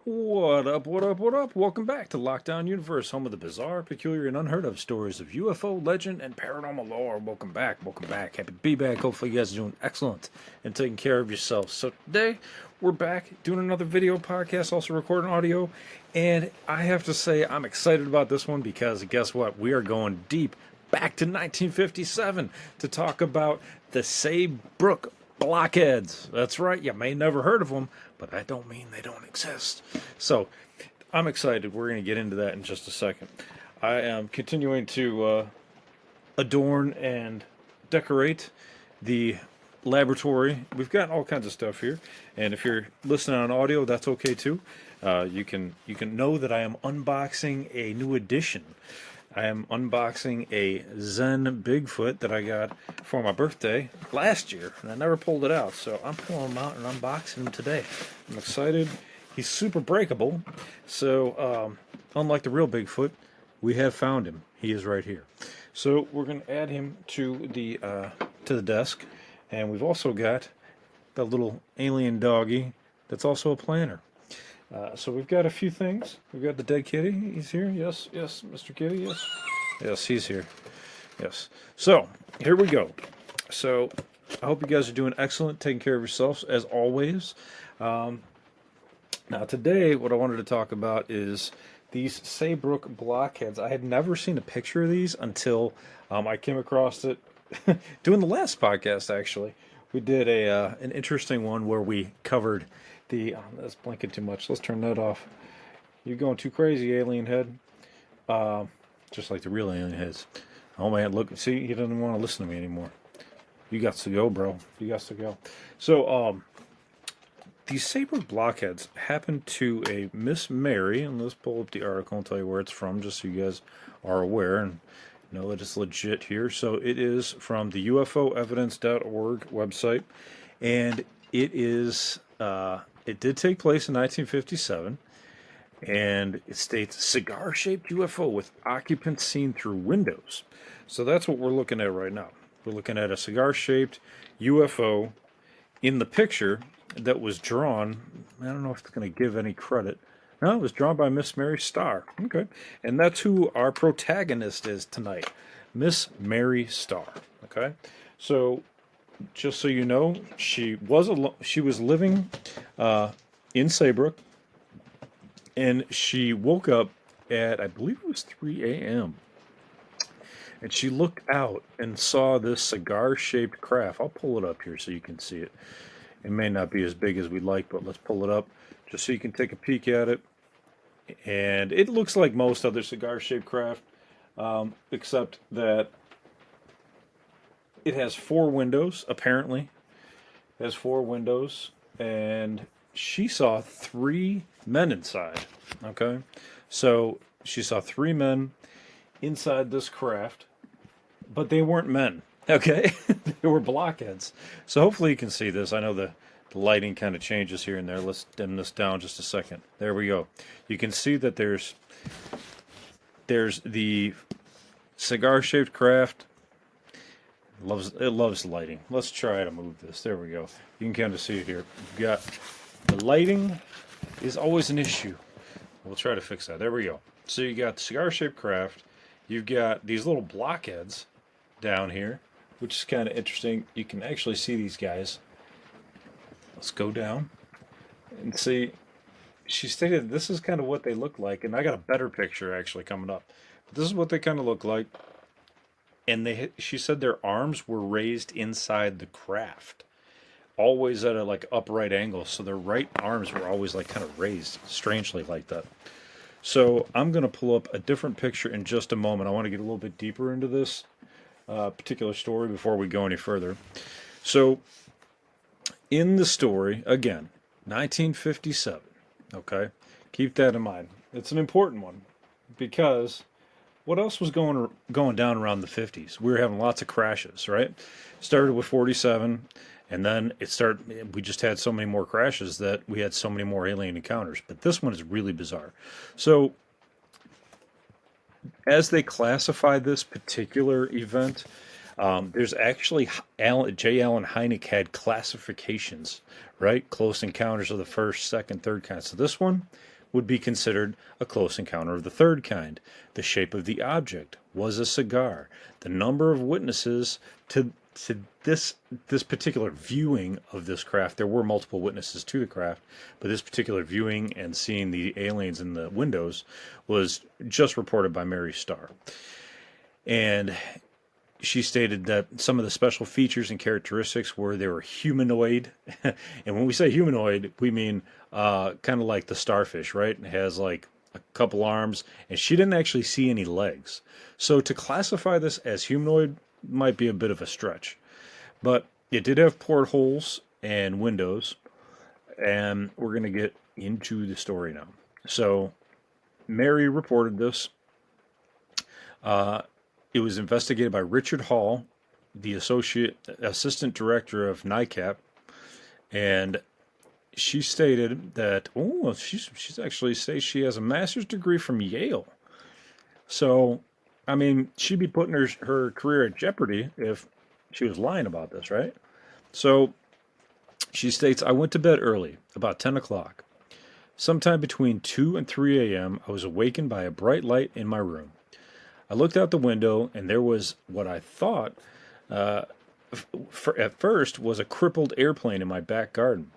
What up, what up, what up? Welcome back to Lockdown Universe, home of the bizarre, peculiar, and unheard of stories of UFO legend and paranormal lore. Welcome back, welcome back. Happy to be back. Hopefully you guys are doing excellent and taking care of yourselves. So today, we're back doing another video podcast, also recording audio. And I have to say, I'm excited about this one because guess what? We are going deep back to 1957 to talk about the Saybrook blockheads. That's right. You may never heard of them, but that don't mean they don't exist. So I'm excited. We're going to get into that in just a second. I am continuing to adorn and decorate the laboratory. We've got all kinds of stuff here, and if you're listening on audio, that's okay too. You can know that I am unboxing a new edition. I am unboxing a Zen Bigfoot that I got for my birthday last year, and I never pulled it out, so I'm pulling him out and unboxing him today. I'm excited. He's super breakable, so unlike the real Bigfoot, we have found him. He is right here. So we're going to add him to the desk, and we've also got that little alien doggy that's also a planner. So we've got a few things. We've got the dead kitty. He's here. Yes, yes, Mr. Kitty. Yes, yes, he's here. Yes. So here we go. So I hope you guys are doing excellent, taking care of yourselves as always. Now today, what I wanted to talk about is these Saybrook blockheads. I had never seen a picture of these until I came across it doing the last podcast. Actually, we did an interesting one where we covered the that's blinking too much. Let's turn that off. You're going too crazy, alien head. Just like the real alien heads. Oh man, look, see, he doesn't want to listen to me anymore. You got to go, bro. You got to go. So, these Saybrook blockheads happened to a Miss Mary, and let's pull up the article and tell you where it's from, just so you guys are aware and know that it's legit here. So it is from the UFOevidence.org website, and it is. It did take place in 1957, and it states cigar-shaped UFO with occupants seen through windows. So that's what we're looking at right now. We're looking at a cigar-shaped UFO in the picture that was drawn. I don't know if it's going to give any credit. No, it was drawn by Miss Mary Starr. Okay, and that's who our protagonist is tonight, Miss Mary Starr. Okay, so just so you know, she was living in Saybrook, and she woke up at, I believe it was 3 a.m. and she looked out and saw this cigar-shaped craft. I'll pull it up here so you can see it. It may not be as big as we'd like, but let's pull it up just so you can take a peek at it. And it looks like most other cigar-shaped craft, except that it has 4 windows, apparently. It has 4 windows, and she saw 3 men inside, okay? So she saw 3 men inside this craft, but they weren't men, okay? They were blockheads. So hopefully you can see this. I know the lighting kind of changes here and there. Let's dim this down just a second. There we go. You can see that there's the cigar-shaped craft. It loves lighting. Let's try to move this. There we go. You can kind of see it here. You've got the lighting is always an issue. We'll try to fix that. There we go. So you got the cigar-shaped craft. You've got these little blockheads down here, which is kind of interesting. You can actually see these guys. Let's go down and see. She stated this is kind of what they look like, and I got a better picture actually coming up. But this is what they kind of look like. And she said their arms were raised inside the craft, always at a like upright angle. So their right arms were always like kind of raised strangely like that. So I'm going to pull up a different picture in just a moment. I want to get a little bit deeper into this particular story before we go any further. So in the story, again, 1957, okay? Keep that in mind. It's an important one because what else was going down around the 50s? We were having lots of crashes, right? Started with 47, and then we just had so many more crashes that we had so many more alien encounters. But this one is really bizarre. So as they classify this particular event, there's actually J. Allen Hynek had classifications, right? Close encounters of the first, second, third kind. So this one would be considered a close encounter of the third kind. The shape of the object was a cigar. The number of witnesses to this particular viewing of this craft, there were multiple witnesses to the craft, but this particular viewing and seeing the aliens in the windows was just reported by Mary Starr. And she stated that some of the special features and characteristics were they were humanoid. And when we say humanoid, we mean kind of like the starfish, right? It has like a couple arms, and she didn't actually see any legs. So to classify this as humanoid might be a bit of a stretch. But it did have portholes and windows, and we're going to get into the story now. So Mary reported this. It was investigated by Richard Hall, the assistant director of NICAP, and she stated that she's actually states she has a master's degree from Yale. So, I mean, she'd be putting her career at jeopardy if she was lying about this, right? So she states, I went to bed early, about 10 o'clock. Sometime between 2 and 3 a.m., I was awakened by a bright light in my room. I looked out the window, and there was what I thought at first was a crippled airplane in my back garden.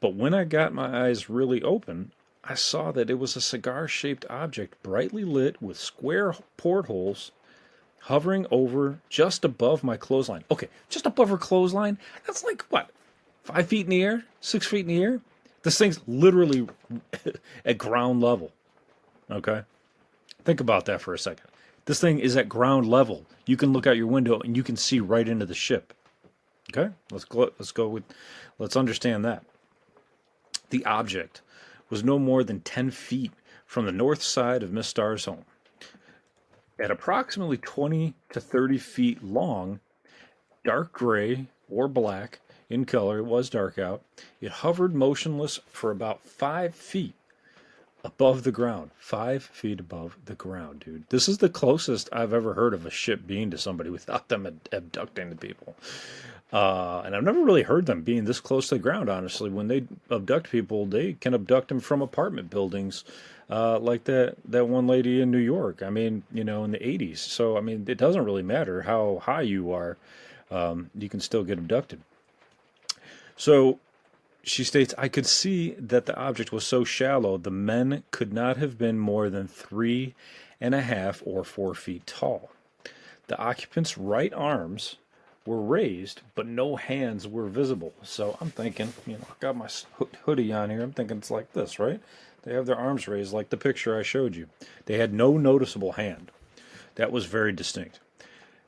But when I got my eyes really open, I saw that it was a cigar-shaped object brightly lit with square portholes hovering over just above my clothesline. Okay, just above her clothesline? That's like, what, 5 feet in the air? 6 feet in the air? This thing's literally at ground level. Okay? Think about that for a second. This thing is at ground level. You can look out your window and you can see right into the ship. Okay? Let's understand that. The object was no more than 10 feet from the north side of Miss Starr's home. At approximately 20 to 30 feet long, dark gray or black in color, it was dark out, it hovered motionless for about 5 feet above the ground. 5 feet above the ground, dude. This is the closest I've ever heard of a ship being to somebody without them abducting the people. And I've never really heard them being this close to the ground, honestly. When they abduct people, they can abduct them from apartment buildings, like that one lady in New York, I mean, in the 80s. So, I mean, it doesn't really matter how high you are. You can still get abducted. So she states, I could see that the object was so shallow, the men could not have been more than 3.5 or 4 feet tall. The occupants' right arms were raised, but no hands were visible. So I'm thinking, I got my hoodie on here. I'm thinking it's like this, right? They have their arms raised like the picture I showed you. They had no noticeable hand. That was very distinct.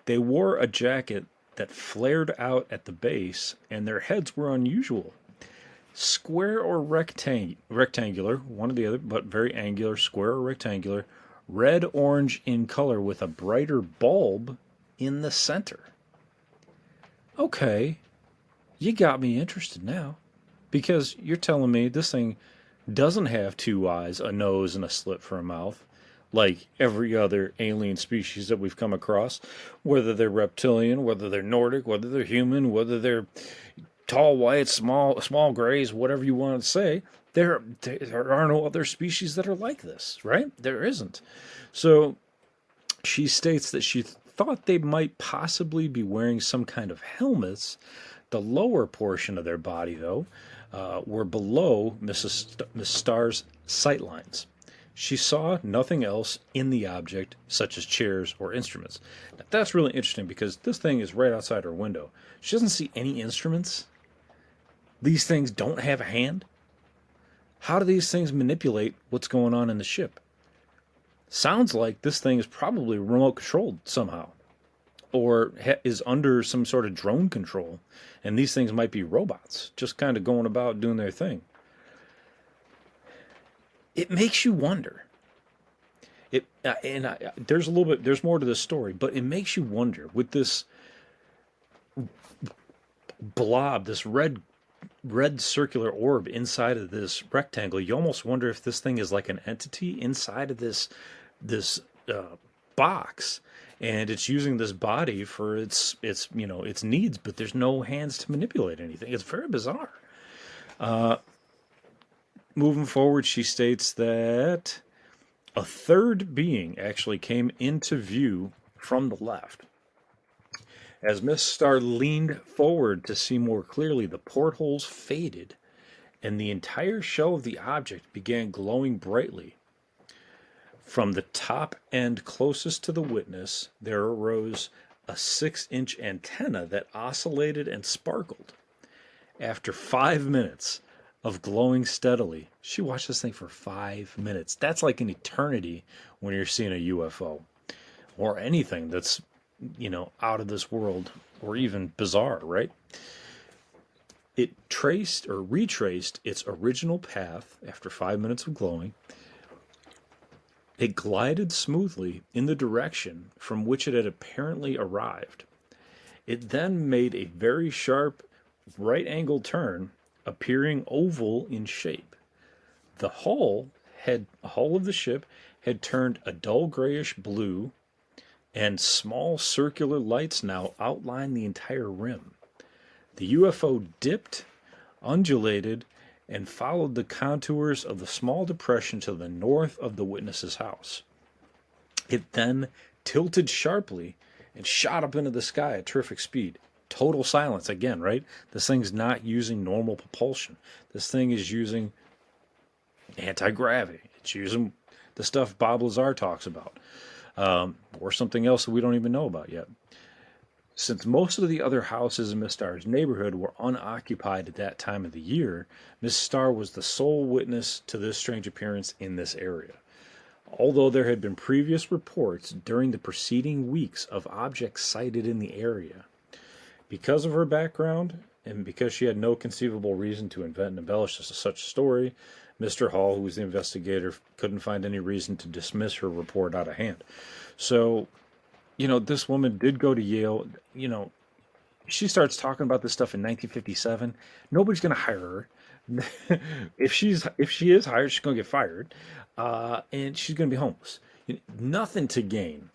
They wore a jacket that flared out at the base, and their heads were unusual. Square or rectangular, one or the other, but very angular, square or rectangular, red-orange in color with a brighter bulb in the center. Okay, you got me interested now, because you're telling me this thing doesn't have 2 eyes, a nose, and a slit for a mouth, like every other alien species that we've come across, whether they're reptilian, whether they're Nordic, whether they're human, whether they're tall, white, small grays, whatever you want to say. There are no other species that are like this, right? There isn't. So she states that she thought they might possibly be wearing some kind of helmets. The lower portion of their body, though, were below Miss Starr's sightlines. She saw nothing else in the object, such as chairs or instruments. Now, that's really interesting because this thing is right outside her window. She doesn't see any instruments. These things don't have a hand. How do these things manipulate what's going on in the ship? Sounds like this thing is probably remote controlled somehow, or is under some sort of drone control, and these things might be robots, just kind of going about doing their thing. It makes you wonder. There's more to this story, but it makes you wonder with this blob, this red circular orb inside of this rectangle. You almost wonder if this thing is like an entity inside of this box, and it's using this body for its needs, but there's no hands to manipulate anything. It's very bizarre. moving forward, she states that a third being actually came into view from the left. As Miss Star leaned forward to see more clearly, the portholes faded and the entire shell of the object began glowing brightly. From the top end closest to the witness, there arose a 6-inch antenna that oscillated and sparkled. After 5 minutes of glowing steadily, she watched this thing for 5 minutes. That's like an eternity when you're seeing a UFO or anything that's, out of this world or even bizarre, right? It traced or retraced its original path after 5 minutes of glowing. It glided smoothly in the direction from which it had apparently arrived. It then made a very sharp right-angled turn, appearing oval in shape. The hull of the ship had turned a dull grayish blue, and small circular lights now outlined the entire rim. The UFO dipped, undulated, and followed the contours of the small depression to the north of the witness's house. It then tilted sharply and shot up into the sky at terrific speed. Total silence again, right? This thing's not using normal propulsion. This thing is using anti-gravity. It's using the stuff Bob Lazar talks about, or something else that we don't even know about yet. Since most of the other houses in Miss Starr's neighborhood were unoccupied at that time of the year, Miss Starr was the sole witness to this strange appearance in this area. Although there had been previous reports during the preceding weeks of objects sighted in the area. Because of her background, and because she had no conceivable reason to invent and embellish such a story, Mr. Hall, who was the investigator, couldn't find any reason to dismiss her report out of hand. So, this woman did go to Yale. She starts talking about this stuff in 1957. Nobody's going to hire her. If she is hired, she's going to get fired, and she's going to be homeless. Nothing to gain.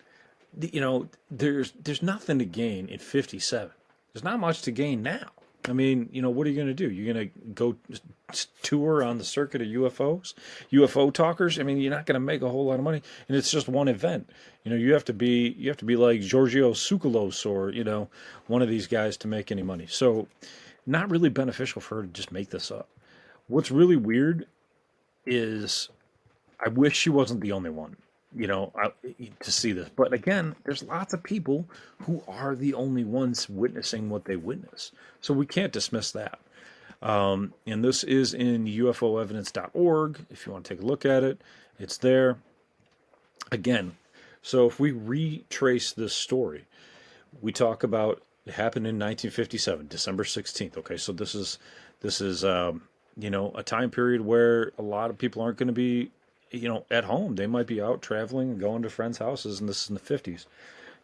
There's nothing to gain in 57. There's not much to gain now. I mean, what are you going to do? You're going to go tour on the circuit of UFOs, UFO talkers? I mean, you're not going to make a whole lot of money, and it's just one event. You have to be like Giorgio Tsoukalos or, one of these guys to make any money. So not really beneficial for her to just make this up. What's really weird is I wish she wasn't the only one, to see this. But again, there's lots of people who are the only ones witnessing what they witness. So we can't dismiss that. And this is in ufoevidence.org. If you want to take a look at it, it's there. Again, so if we retrace this story, we talk about it happened in 1957, December 16th. Okay, so this is a time period where a lot of people aren't going to be at home. They might be out traveling and going to friends' houses, and this is in the 50s.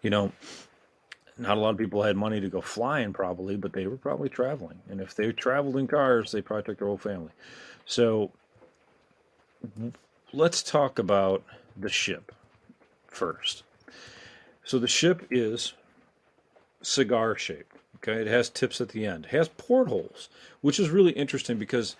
Not a lot of people had money to go flying probably, but they were probably traveling. And if they traveled in cars, they probably took their whole family. So let's talk about the ship first. So the ship is cigar shaped. Okay, it has tips at the end. It has portholes, which is really interesting because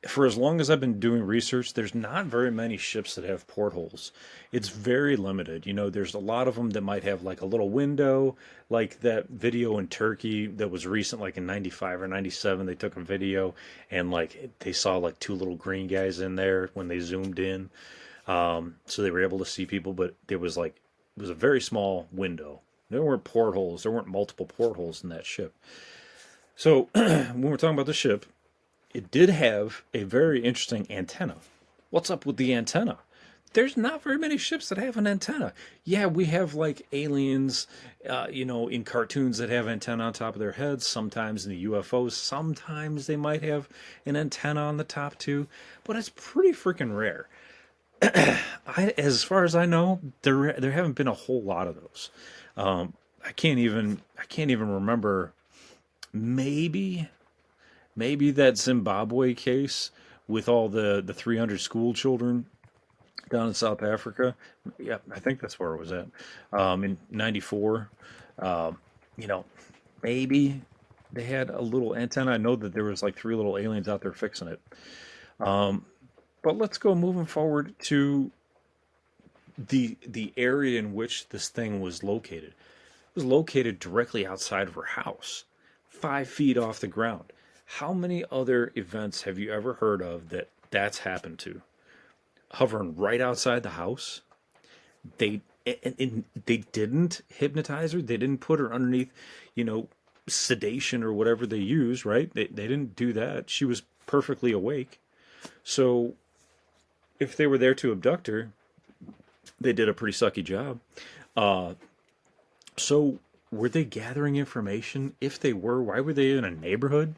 for as long as I've been doing research, there's not very many ships that have portholes. It's very limited. There's a lot of them that might have like a little window, like that video in Turkey that was recent, like in 95 or 97. They took a video and like they saw like two little green guys in there when they zoomed in. So they were able to see people, but it was a very small window. There weren't portholes. There weren't multiple portholes in that ship. So when we're talking about the ship, it did have a very interesting antenna. What's up with the antenna? There's not very many ships that have an antenna. Yeah, we have like aliens, in cartoons that have antenna on top of their heads. Sometimes in the UFOs, sometimes they might have an antenna on the top too. But it's pretty freaking rare. As far as I know, there haven't been a whole lot of those. I can't even remember. Maybe that Zimbabwe case with all the 300 school children down in South Africa. Yeah, I think that's where it was at. In 94. Maybe they had a little antenna. I know that there was like 3 little aliens out there fixing it. But let's go moving forward to the area in which this thing was located. It was located directly outside of her house, 5 feet off the ground. How many other events have you ever heard of that's happened to? Hovering right outside the house. They didn't hypnotize her. They didn't put her underneath, sedation or whatever they use. Right? They didn't do that. She was perfectly awake. So if they were there to abduct her, they did a pretty sucky job. So were they gathering information? If they were, why were they in a neighborhood?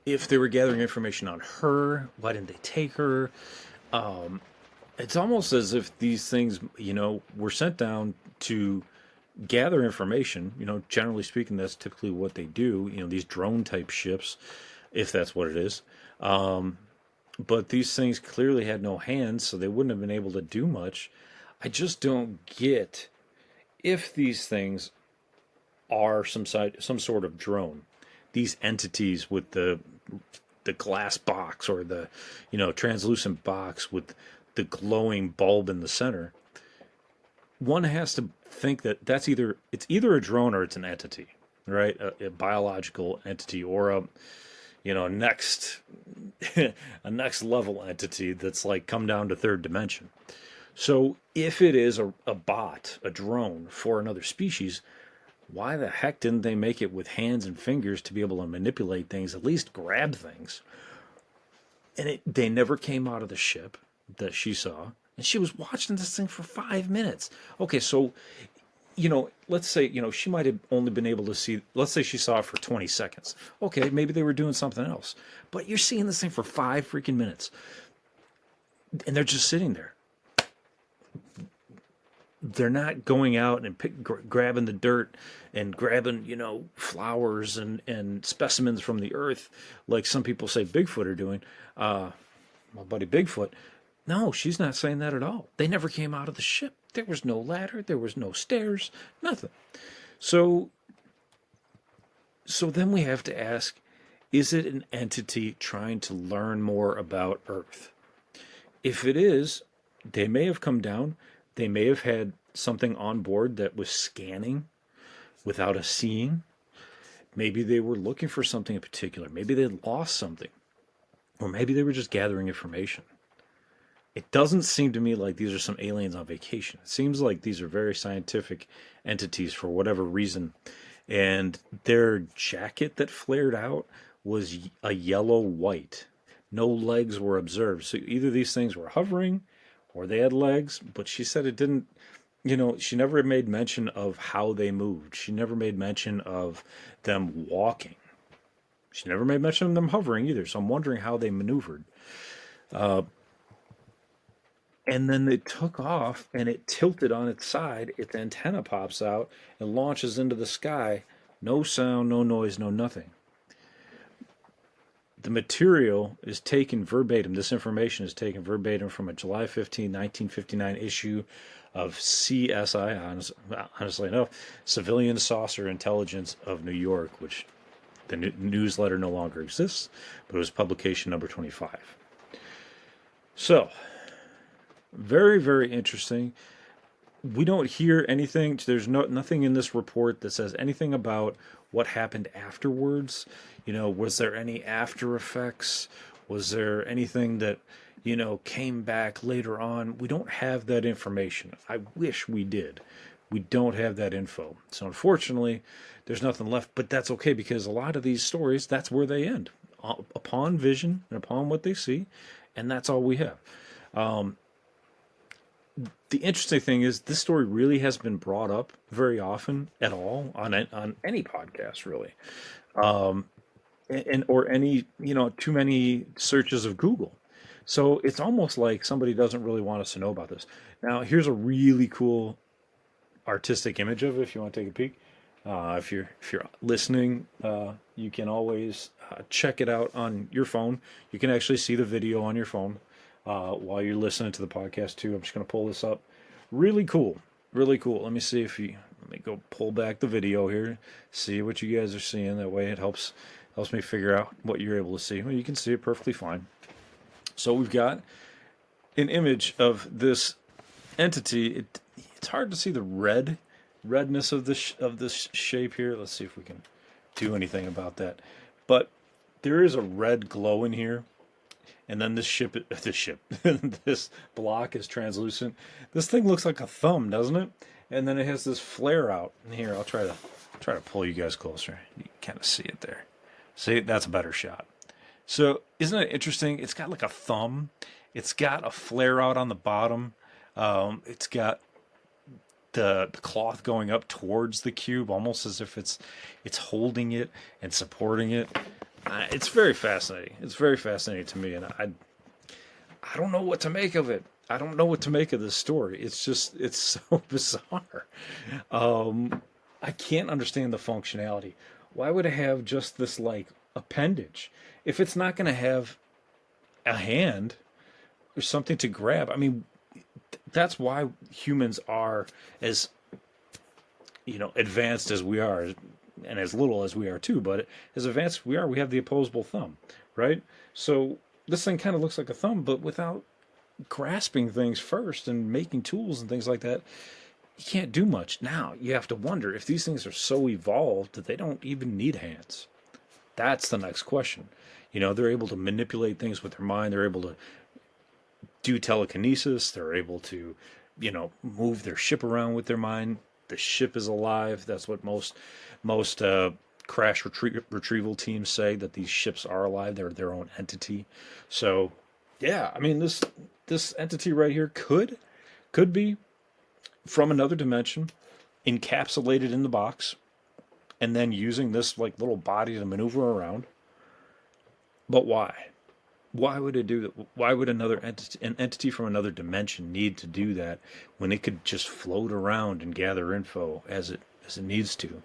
If they were gathering information on her, why didn't they take her? It's almost as if these things, were sent down to gather information. Generally speaking, that's typically what they do. These drone type ships, if that's what it is. But these things clearly had no hands, so they wouldn't have been able to do much. I just don't get if these things are some sort of drone. These entities with the glass box or the translucent box with the glowing bulb in the center. One has to think that it's either a drone or it's an entity, right? A biological entity or a next a next level entity that's like come down to third dimension. So if it is a bot, a drone for another species, why the heck didn't they make it with hands and fingers to be able to manipulate things, at least grab things? And they never came out of the ship that she saw, and she was watching this thing for 5 minutes. Okay, so let's say, she might have only been able to see, let's say she saw it for 20 seconds. Okay, maybe they were doing something else. But you're seeing this thing for 5 freaking minutes. And they're just sitting there. They're not going out and grabbing the dirt and grabbing, flowers and specimens from the earth like some people say Bigfoot are doing. My buddy Bigfoot. No, she's not saying that at all. They never came out of the ship. There was no ladder. There was no stairs. Nothing. So then we have to ask, is it an entity trying to learn more about Earth? If it is, they may have come down. They may have had something on board that was scanning without us seeing. Maybe they were looking for something in particular. Maybe they lost something. Or maybe they were just gathering information. It doesn't seem to me like these are some aliens on vacation. It seems like these are very scientific entities for whatever reason. And their jacket that flared out was a yellow-white. No legs were observed. So either these things were hovering or they had legs, but she said it didn't, she never made mention of how they moved. She never made mention of them walking. She never made mention of them hovering either. So I'm wondering how they maneuvered. And then it took off and it tilted on its side. Its antenna pops out and launches into the sky. No sound, no noise, no nothing. The material is taken verbatim. This information is taken verbatim from a July 15, 1959 issue of CSI, honestly enough, Civilian Saucer Intelligence of New York, which the newsletter no longer exists, but it was publication number 25. So, very, very interesting. We don't hear anything. There's nothing in this report that says anything about what happened afterwards. Was there any after effects? Was there anything that, came back later on? We don't have that information. I wish we did. We don't have that info. So unfortunately, there's nothing left, but that's okay because a lot of these stories, that's where they end. Upon vision and upon what they see, and that's all we have. The interesting thing is this story really hasn't been brought up very often at all on any podcast, really, or any too many searches of Google. So it's almost like somebody doesn't really want us to know about this. Now, here's a really cool artistic image of it. If you want to take a peek, if you're listening, you can always check it out on your phone. You can actually see the video on your phone. While you're listening to the podcast too. I'm just going to pull this up. Really cool. Really cool. Let me go pull back the video here. See what you guys are seeing. That way it helps Helps me figure out what you're able to see. Well, you can see it perfectly fine. So we've got an image of this entity. It's hard to see the redness of this shape here. Let's see if we can do anything about that. But there is a red glow in here, and then this this block is translucent. This thing looks like a thumb, doesn't it? And then it has this flare out. And here, I'll try to pull you guys closer. You can kind of see it there. See, that's a better shot. So isn't it interesting? It's got like a thumb. It's got a flare out on the bottom. It's got the cloth going up towards the cube, almost as if it's holding it and supporting it. It's very fascinating. It's very fascinating to me, and I don't know what to make of it. I don't know what to make of this story. It's so bizarre. I can't understand the functionality. Why would it have just this like appendage if it's not going to have a hand or something to grab? I mean, that's why humans are as advanced as we are, and as little as we are too. But as advanced as we are, we have the opposable thumb, right? So this thing kind of looks like a thumb, but without grasping things first and making tools and things like that, you can't do much. Now you have to wonder if these things are so evolved that they don't even need hands. That's the next question. They're able to manipulate things with their mind. They're able to do telekinesis. They're able to, move their ship around with their mind. The ship is alive. That's what most crash retrieval teams say, that these ships are alive. They're their own entity. So, yeah, I mean, this entity right here could be from another dimension, encapsulated in the box, and then using this like little body to maneuver around. But why? Why would it do that? Why would an entity from another dimension need to do that when it could just float around and gather info as it needs to?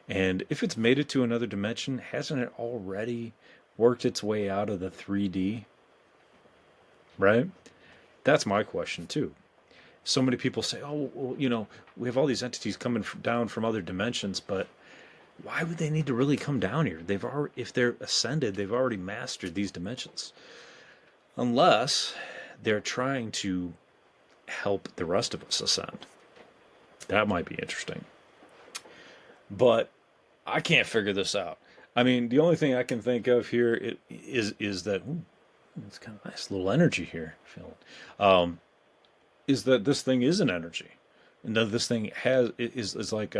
And if it's made it to another dimension, hasn't it already worked its way out of the 3D? Right? That's my question too. So many people say, "Oh, well, we have all these entities coming down from other dimensions, but why would they need to really come down here? If they're ascended, they've already mastered these dimensions. Unless they're trying to help the rest of us ascend. That might be interesting. But I can't figure this out. I mean, the only thing I can think of here is that it's kind of nice little energy here. Is that this thing is an energy, and that this thing is like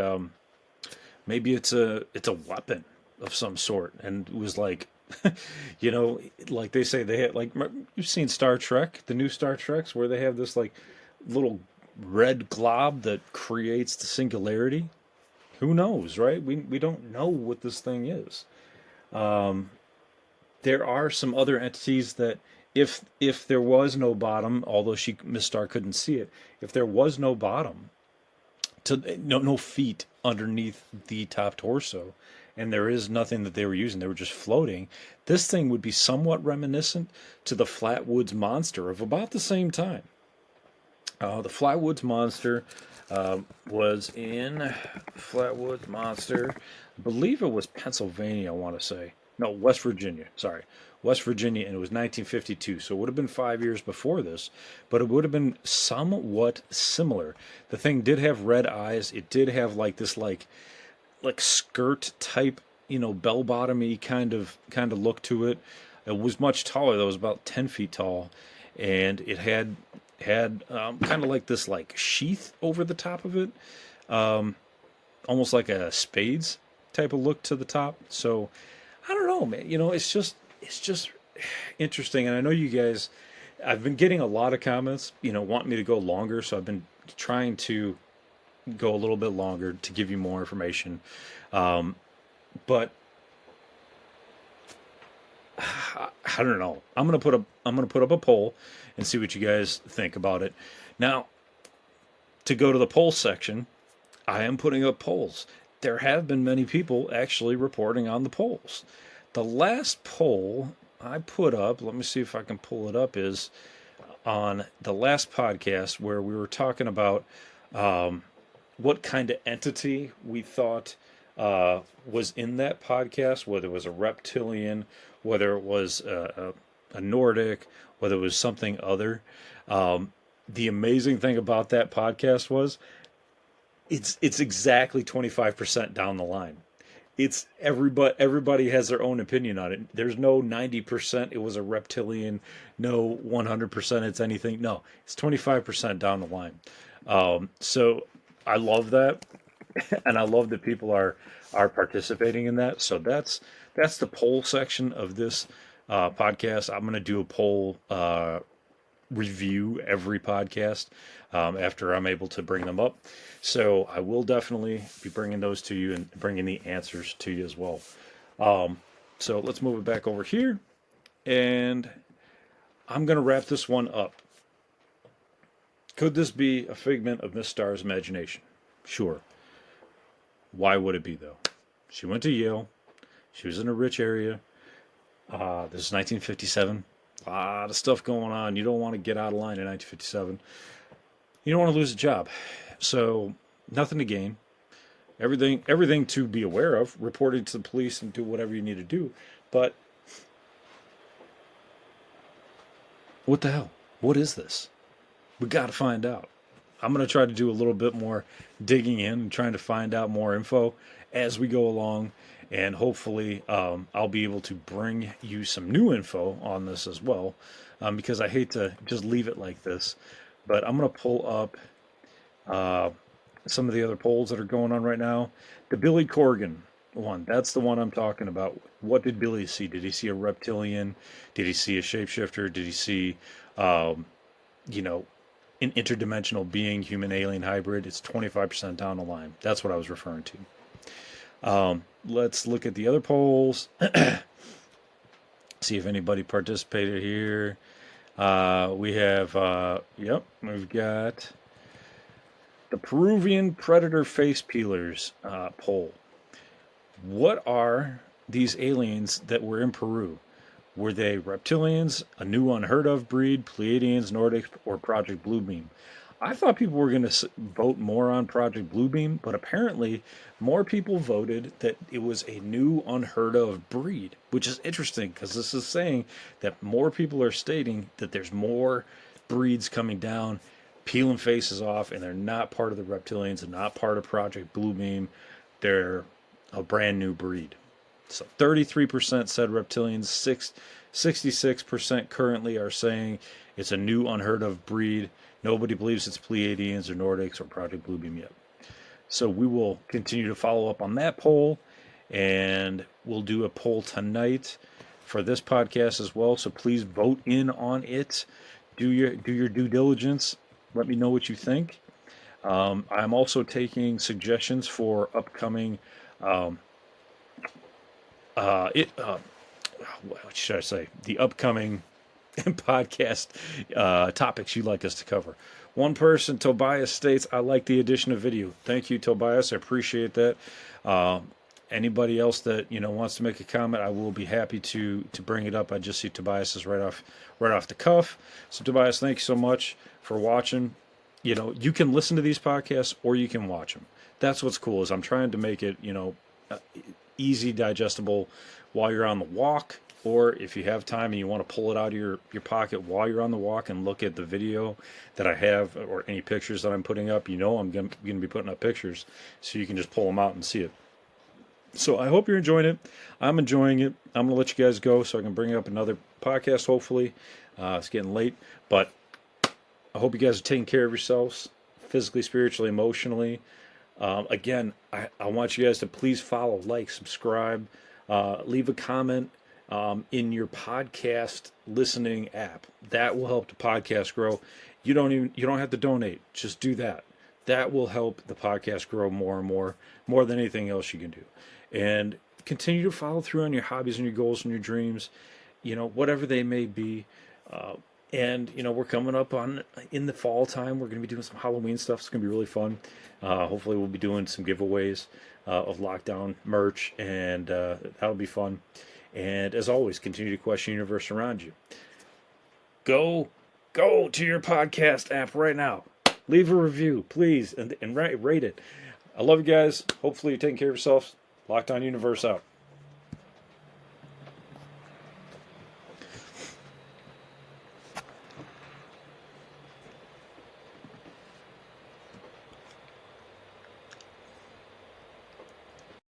maybe it's a weapon of some sort, and it was like like they say they had, like, you've seen Star Trek, the new Star Treks, where they have this like little red glob that creates the singularity. Who knows, right? We don't know what this thing is. There are some other entities that if there was no bottom, although Miss Star couldn't see it, if there was no bottom, no feet underneath the top torso, and there is nothing that they were using, they were just floating, this thing would be somewhat reminiscent to the Flatwoods Monster of about the same time. The Flatwoods Monster was in Flatwoods Monster, I believe it was Pennsylvania, I want to say. No, West Virginia, sorry. West Virginia, and it was 1952, so it would have been 5 years before this, but it would have been somewhat similar. The thing did have red eyes. It did have like this like skirt type, bell-bottomy kind of look to it. It was much taller, though. It was about 10 feet tall, and it had kind of like this like sheath over the top of it, almost like a spades type of look to the top. So I don't know, man. It's just interesting. And I know you guys, I've been getting a lot of comments, wanting me to go longer. So I've been trying to go a little bit longer to give you more information. But I don't know. I'm gonna put up a poll and see what you guys think about it. Now, to go to the poll section, I am putting up polls. There have been many people actually reporting on the polls. The last poll I put up, let me see if I can pull it up, is on the last podcast where we were talking about what kind of entity we thought was in that podcast, whether it was a reptilian, whether it was a Nordic, whether it was something other. The amazing thing about that podcast was it's exactly 25% down the line. It's everybody has their own opinion on it. There's no 90% it was a reptilian, no 100% it's anything. No, it's 25% down the line. So I love that, and I love that people are participating in that. So that's the poll section of this podcast. I'm going to do a poll review every podcast after I'm able to bring them up. So I will definitely be bringing those to you and bringing the answers to you as well. So let's move it back over here, and I'm going to wrap this one up. Could this be a figment of Miss Starr's imagination? Sure. Why would it be, though? She went to Yale. She was in a rich area. This is 1957. A lot of stuff going on. You don't want to get out of line in 1957. You don't want to lose a job. So, nothing to gain. Everything to be aware of. Reporting to the police and do whatever you need to do. But, what the hell? What is this? We got to find out. I'm going to try to do a little bit more digging in and trying to find out more info as we go along. And hopefully I'll be able to bring you some new info on this as well, because I hate to just leave it like this. But I'm going to pull up some of the other polls that are going on right now. The Billy Corgan one, that's the one I'm talking about. What did Billy see? Did he see a reptilian? Did he see a shapeshifter? Did he see, an interdimensional being, human alien hybrid? It's 25% down the line. That's what I was referring to. Let's look at the other polls. See if anybody participated here. We have, we've got the Peruvian predator face peelers poll. What are these aliens that were in Peru? Were they reptilians, a new unheard of breed, Pleiadians, Nordics, or Project Bluebeam? I thought people were going to vote more on Project Bluebeam, but apparently more people voted that it was a new unheard of breed, which is interesting because this is saying that more people are stating that there's more breeds coming down, peeling faces off, and they're not part of the reptilians and not part of Project Bluebeam. They're a brand new breed. So 33% said reptilians, 66% currently are saying it's a new unheard of breed. Nobody believes it's Pleiadians or Nordics or Project Bluebeam yet. So we will continue to follow up on that poll, and we'll do a poll tonight for this podcast as well. So please vote in on it. Do your due diligence. Let me know what you think. I'm also taking suggestions for upcoming what should I say? The upcoming podcast topics you'd like us to cover. One person, Tobias, states, I like the addition of video. Thank you, Tobias. I appreciate that. Anybody else that wants to make a comment, I will be happy to bring it up. I just see Tobias is right off the cuff. So Tobias, thank you so much for watching. You can listen to these podcasts or you can watch them. That's what's cool is I'm trying to make it easy, digestible while you're on the walk, or if you have time and you want to pull it out of your pocket while you're on the walk and look at the video that I have or any pictures that I'm putting up. I'm going to be putting up pictures so you can just pull them out and see it. So I hope you're enjoying it. I'm enjoying it. I'm going to let you guys go so I can bring up another podcast, hopefully. It's getting late, but I hope you guys are taking care of yourselves physically, spiritually, emotionally. Again, I want you guys to please follow, like, subscribe, leave a comment in your podcast listening app. That will help the podcast grow. You don't have to donate. Just do that. That will help the podcast grow more and more than anything else you can do. And continue to follow through on your hobbies and your goals and your dreams, whatever they may be. And we're coming up in the fall time. We're going to be doing some Halloween stuff. It's going to be really fun. Hopefully we'll be doing some giveaways of lockdown merch, and that'll be fun. And as always, continue to question the universe around you. Go to your podcast app right now. Leave a review, please, and rate it. I love you guys. Hopefully you're taking care of yourselves. Lockdown Universe out.